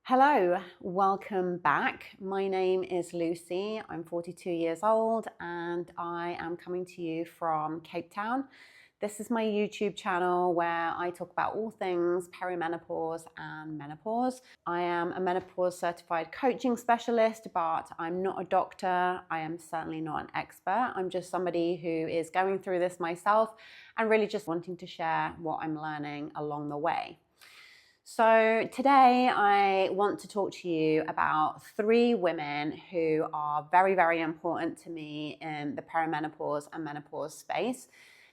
Hello, welcome back. My name is Lucy. I'm 42 years old and I am coming to you from Cape Town. This is my YouTube channel where I talk about all things perimenopause and menopause. I am a menopause certified coaching specialist, but I'm not a doctor. I am certainly not an expert. I'm just somebody who is going through this myself and really just wanting to share what I'm learning along the way. So today I want to talk to you about 3 women who are very, very important to me in the perimenopause and menopause space.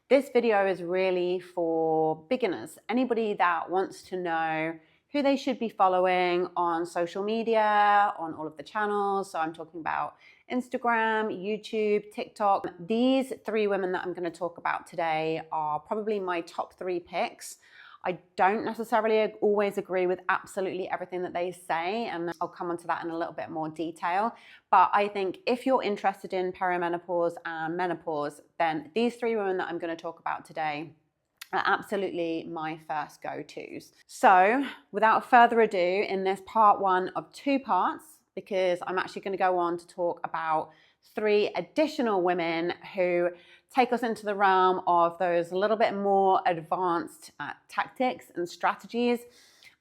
This video is really for beginners, anybody that wants to know who they should be following on social media, on all of the channels. So I'm talking about Instagram, YouTube, TikTok. These 3 women that I'm going to talk about today are probably my top 3 picks. I don't necessarily always agree with absolutely everything that they say, and I'll come onto that in a little bit more detail. But I think if you're interested in perimenopause and menopause, then these 3 women that I'm going to talk about today are absolutely my first go-tos. So without further ado, in this part 1 of 2 parts, because I'm actually going to go on to talk about 3 additional women who take us into the realm of those a little bit more advanced tactics and strategies.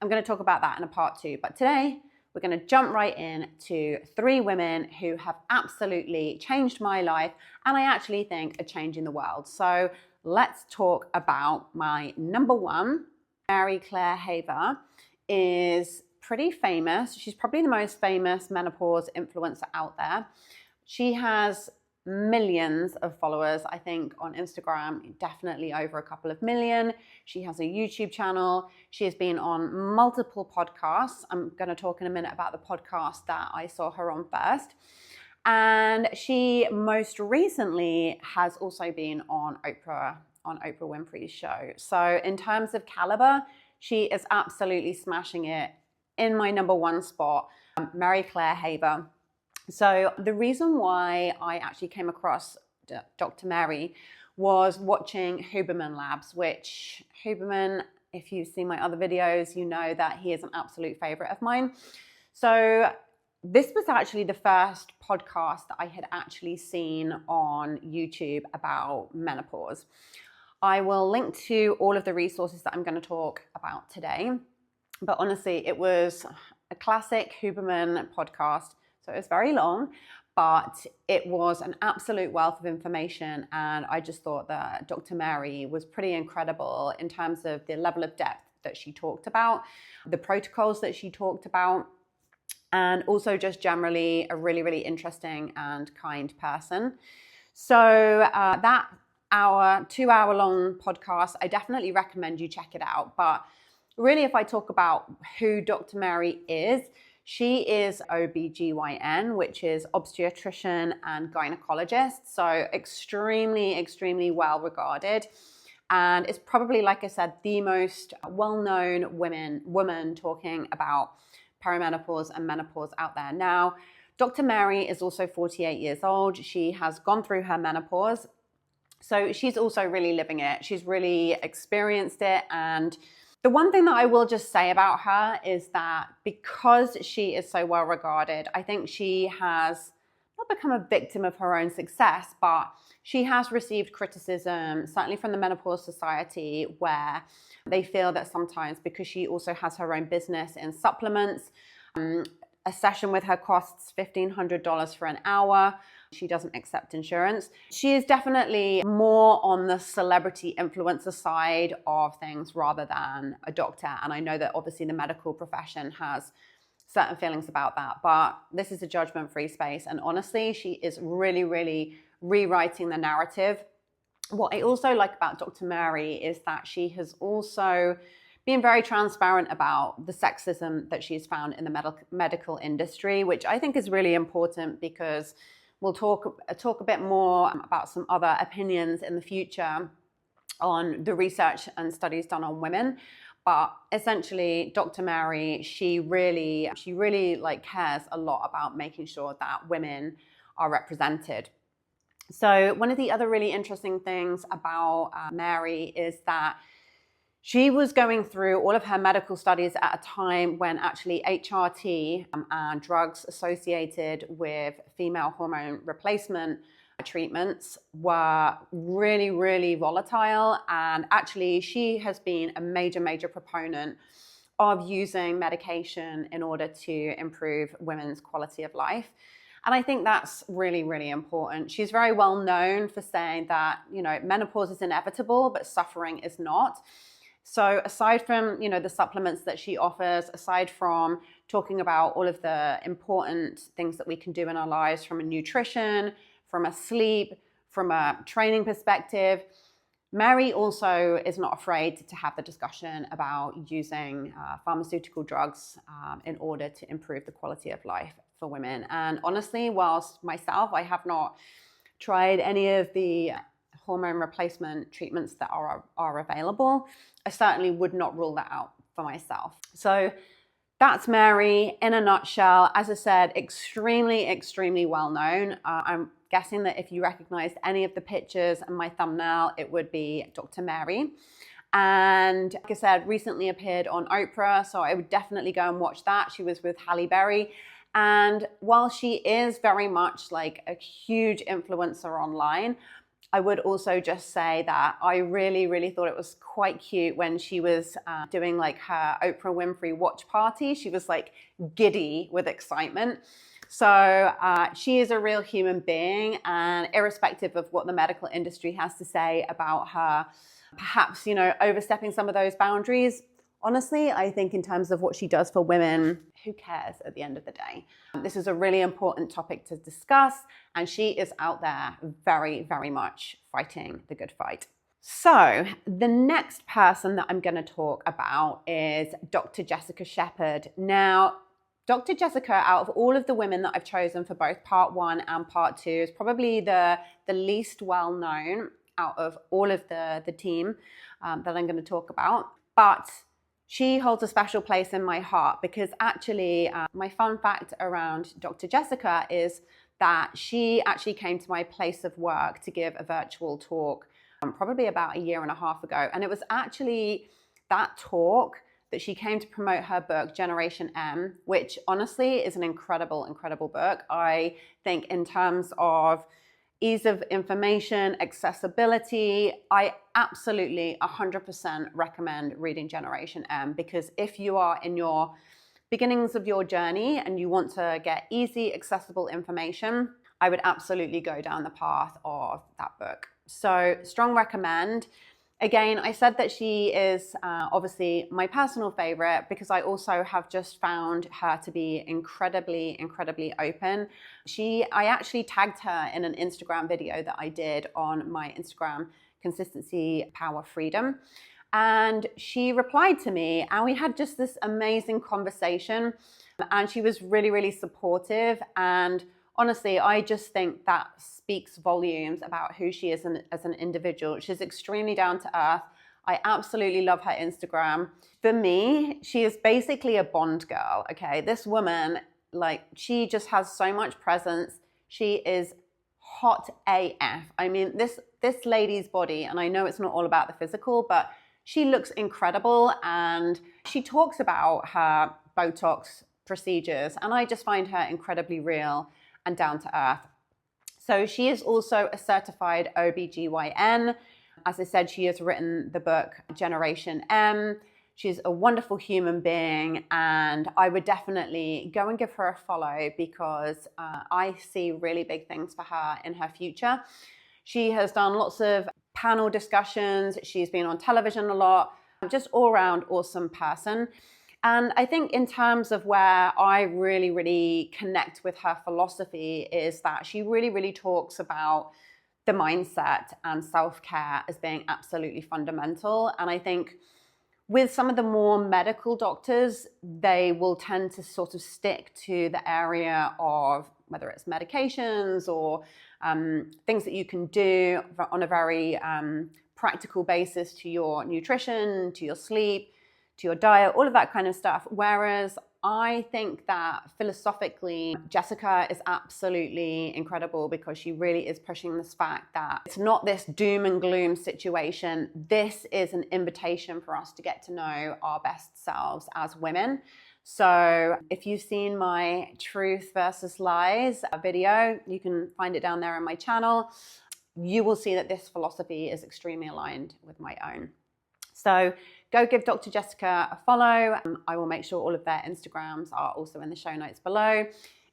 I'm going to talk about that in a part 2. But today, we're going to jump right in to 3 women who have absolutely changed my life and I actually think are changing the world. So let's talk about my number 1. Mary Haver is pretty famous. She's probably the most famous menopause influencer out there. She has millions of followers, I think, on Instagram, definitely over a couple of million. She has a YouTube channel. She has been on multiple podcasts. I'm going to talk in a minute about the podcast that I saw her on first. And she most recently has also been on Oprah Winfrey's show. So in terms of caliber, she is absolutely smashing it. In my number 1 spot, Mary Haver. So the reason why I actually came across Dr. Mary was watching Huberman Labs, which Huberman, if you've seen my other videos, you know that he is an absolute favorite of mine. So this was actually the first podcast that I had actually seen on YouTube about menopause. I will link to all of the resources that I'm going to talk about today. But honestly, it was a classic Huberman podcast. So it was very long, but it was an absolute wealth of information. And I just thought that Dr. Mary was pretty incredible in terms of the level of depth that she talked about, the protocols that she talked about, and also just generally a really, really interesting and kind person. So that 2-hour long podcast, I definitely recommend you check it out. But really, if I talk about who Dr. Mary is, she is OBGYN, which is obstetrician and gynecologist. So extremely, extremely well regarded. And it's probably, like I said, the most well-known woman talking about perimenopause and menopause out there. Now, Dr. Mary is also 48 years old. She has gone through her menopause. So she's also really living it. She's really experienced it. And the one thing that I will just say about her is that because she is so well regarded, I think she has not become a victim of her own success, but she has received criticism, certainly from the Menopause Society, where they feel that sometimes because she also has her own business in supplements, a session with her costs $1,500 for an hour. She doesn't accept insurance. She is definitely more on the celebrity influencer side of things rather than a doctor. And I know that obviously the medical profession has certain feelings about that, but this is a judgment-free space. And honestly, she is really, really rewriting the narrative. What I also like about Dr. Mary is that she has also been very transparent about the sexism that she's found in the medical industry, which I think is really important because we'll talk a bit more about some other opinions in the future on the research and studies done on women. But essentially, Dr. Mary, she really cares a lot about making sure that women are represented. So one of the other really interesting things about Mary is that She was going through all of her medical studies at a time when actually HRT and drugs associated with female hormone replacement treatments were really, really volatile. And actually, she has been a major proponent of using medication in order to improve women's quality of life. And I think that's really, really important. She's very well known for saying that, menopause is inevitable, but suffering is not. So aside from, the supplements that she offers, aside from talking about all of the important things that we can do in our lives from a nutrition, from a sleep, from a training perspective, Mary also is not afraid to have the discussion about using pharmaceutical drugs in order to improve the quality of life for women. And honestly, whilst myself, I have not tried any of the hormone replacement treatments that are available, I certainly would not rule that out for myself. So that's Mary in a nutshell. As I said, extremely well known. I'm guessing that if you recognized any of the pictures and my thumbnail, it would be Dr. Mary. And like I said, recently appeared on Oprah, so I would definitely go and watch that. She was with Halle Berry. And while she is very much like a huge influencer online, I would also just say that I really thought it was quite cute when she was doing like her Oprah Winfrey watch party. She was like giddy with excitement. So she is a real human being, and irrespective of what the medical industry has to say about her, perhaps, overstepping some of those boundaries, honestly, I think in terms of what she does for women, who cares at the end of the day? This is a really important topic to discuss, and she is out there very much fighting the good fight. So the next person that I'm going to talk about is Dr. Jessica Shephard. Now, Dr. Jessica, out of all of the women that I've chosen for both part 1 and part 2, is probably the least well known out of all of the team that I'm going to talk about. But she holds a special place in my heart because actually my fun fact around Dr. Jessica is that she actually came to my place of work to give a virtual talk probably about a year and a half ago. And it was actually that talk that she came to promote her book, Generation M, which honestly is an incredible book. I think in terms of ease of information, accessibility, I absolutely 100% recommend reading Generation M, because if you are in your beginnings of your journey and you want to get easy, accessible information, I would absolutely go down the path of that book. So strong recommend. Again, I said that she is obviously my personal favorite because I also have just found her to be incredibly open. I actually tagged her in an Instagram video that I did on my Instagram, Consistency, Power, Freedom. And she replied to me and we had just this amazing conversation, and she was really supportive. And honestly, I just think that speaks volumes about who she is as an individual. She's extremely down to earth. I absolutely love her Instagram. For me, she is basically a Bond girl, okay? This woman, like, she just has so much presence. She is hot AF. I mean, this lady's body, and I know it's not all about the physical, but she looks incredible, and she talks about her Botox procedures, and I just find her incredibly real and down to earth. So she is also a certified OBGYN. As I said, she has written the book Generation M. She's a wonderful human being, and I would definitely go and give her a follow because I see really big things for her in her future. She has done lots of panel discussions. She's been on television a lot. Just all around awesome person. And I think in terms of where I really connect with her philosophy is that she really talks about the mindset and self-care as being absolutely fundamental. And I think with some of the more medical doctors, they will tend to sort of stick to the area of whether it's medications or things that you can do on a very practical basis to your nutrition, to your sleep, to your diet, all of that kind of stuff. Whereas I think that philosophically, Jessica is absolutely incredible because she really is pushing this fact that it's not this doom and gloom situation. This is an invitation for us to get to know our best selves as women. So if you've seen my truth versus lies video, you can find it down there on my channel. You will see that this philosophy is extremely aligned with my own. So go give Dr. Jessica a follow. I will make sure all of their Instagrams are also in the show notes below.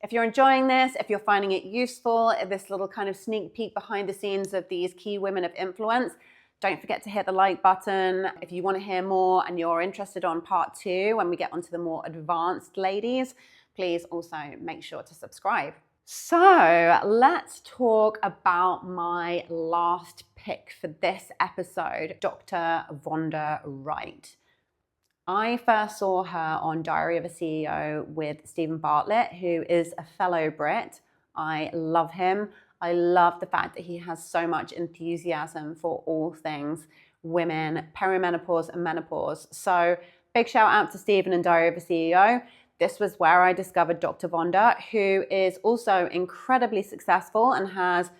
If you're enjoying this, if you're finding it useful, this little kind of sneak peek behind the scenes of these key women of influence, don't forget to hit the like button. If you want to hear more and you're interested on part 2, when we get onto the more advanced ladies, please also make sure to subscribe. So let's talk about my last pick for this episode, Dr. Vonda Wright. I first saw her on Diary of a CEO with Stephen Bartlett, who is a fellow Brit. I love him. I love the fact that he has so much enthusiasm for all things women, perimenopause and menopause. So big shout out to Stephen and Diary of a CEO. This was where I discovered Dr. Vonda, who is also incredibly successful and has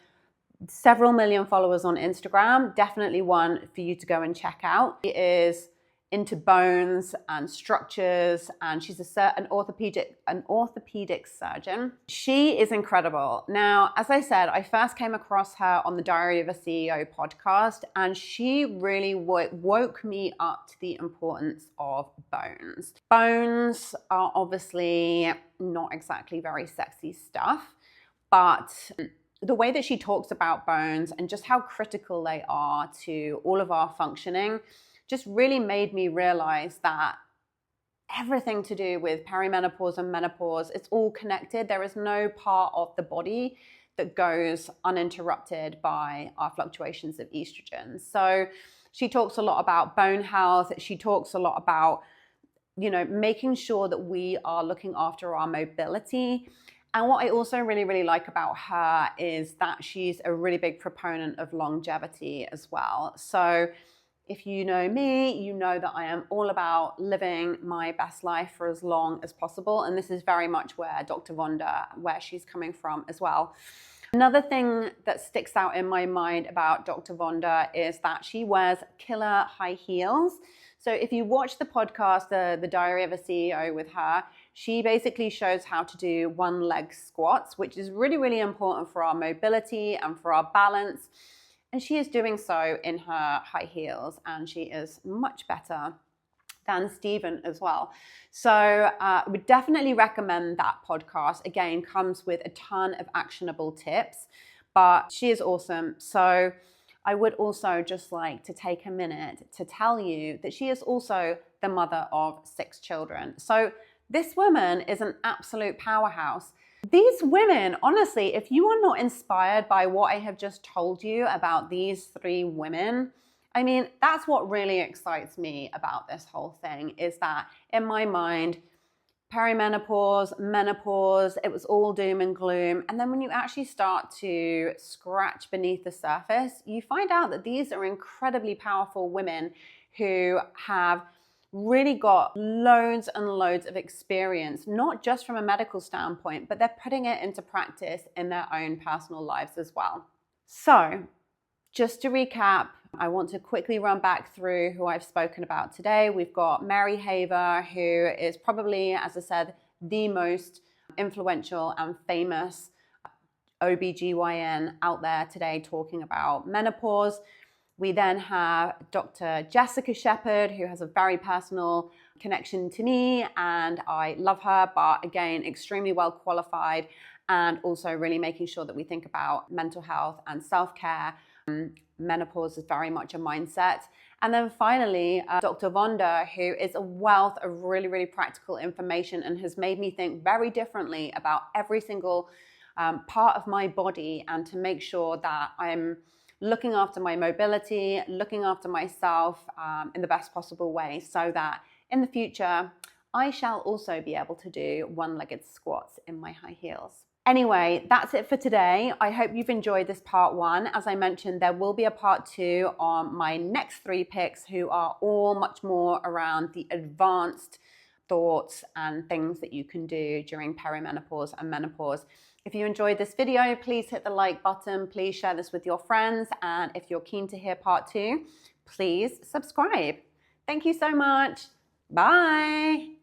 several million followers on Instagram. Definitely one for you to go and check out. She is into bones and structures, and she's an orthopedic surgeon. She is incredible. Now, as I said, I first came across her on the Diary of a CEO podcast, and she really woke me up to the importance of bones. Bones are obviously not exactly very sexy stuff, but the way that she talks about bones and just how critical they are to all of our functioning just really made me realize that everything to do with perimenopause and menopause, it's all connected. There is no part of the body that goes uninterrupted by our fluctuations of estrogen. So she talks a lot about bone health. She talks a lot about, making sure that we are looking after our mobility. And what I also really, really like about her is that she's a really big proponent of longevity as well. So if you know me, you know that I am all about living my best life for as long as possible. And this is very much where Dr. Vonda, where she's coming from as well. Another thing that sticks out in my mind about Dr. Vonda is that she wears killer high heels. So if you watch the podcast, the Diary of a CEO with her, she basically shows how to do one-leg squats, which is really, really important for our mobility and for our balance. And she is doing so in her high heels, and she is much better than Stephen as well. So would definitely recommend that podcast. Again, comes with a ton of actionable tips, but she is awesome. So I would also just like to take a minute to tell you that she is also the mother of 6 children. So this woman is an absolute powerhouse. These women, honestly, if you are not inspired by what I have just told you about these 3 women, I mean, that's what really excites me about this whole thing, is that in my mind, perimenopause, menopause, it was all doom and gloom. And then when you actually start to scratch beneath the surface, you find out that these are incredibly powerful women who have really got loads and loads of experience, not just from a medical standpoint, but they're putting it into practice in their own personal lives as well. So just to recap, I want to quickly run back through who I've spoken about today. We've got Mary HRT, who is probably, as I said, the most influential and famous OBGYN out there today talking about menopause. We then have Dr. Jessica Shephard, who has a very personal connection to me, and I love her, but again, extremely well qualified, and also really making sure that we think about mental health and self-care. Menopause is very much a mindset. And then finally, Dr. Vonda, who is a wealth of really, really practical information and has made me think very differently about every single part of my body, and to make sure that I'm looking after my mobility, looking after myself in the best possible way, so that in the future, I shall also be able to do one-legged squats in my high heels. Anyway, that's it for today. I hope you've enjoyed this part 1. As I mentioned, there will be a part 2 on my next 3 picks, who are all much more around the advanced thoughts and things that you can do during perimenopause and menopause. If you enjoyed this video, please hit the like button. Please share this with your friends. And if you're keen to hear part 2, please subscribe. Thank you so much. Bye.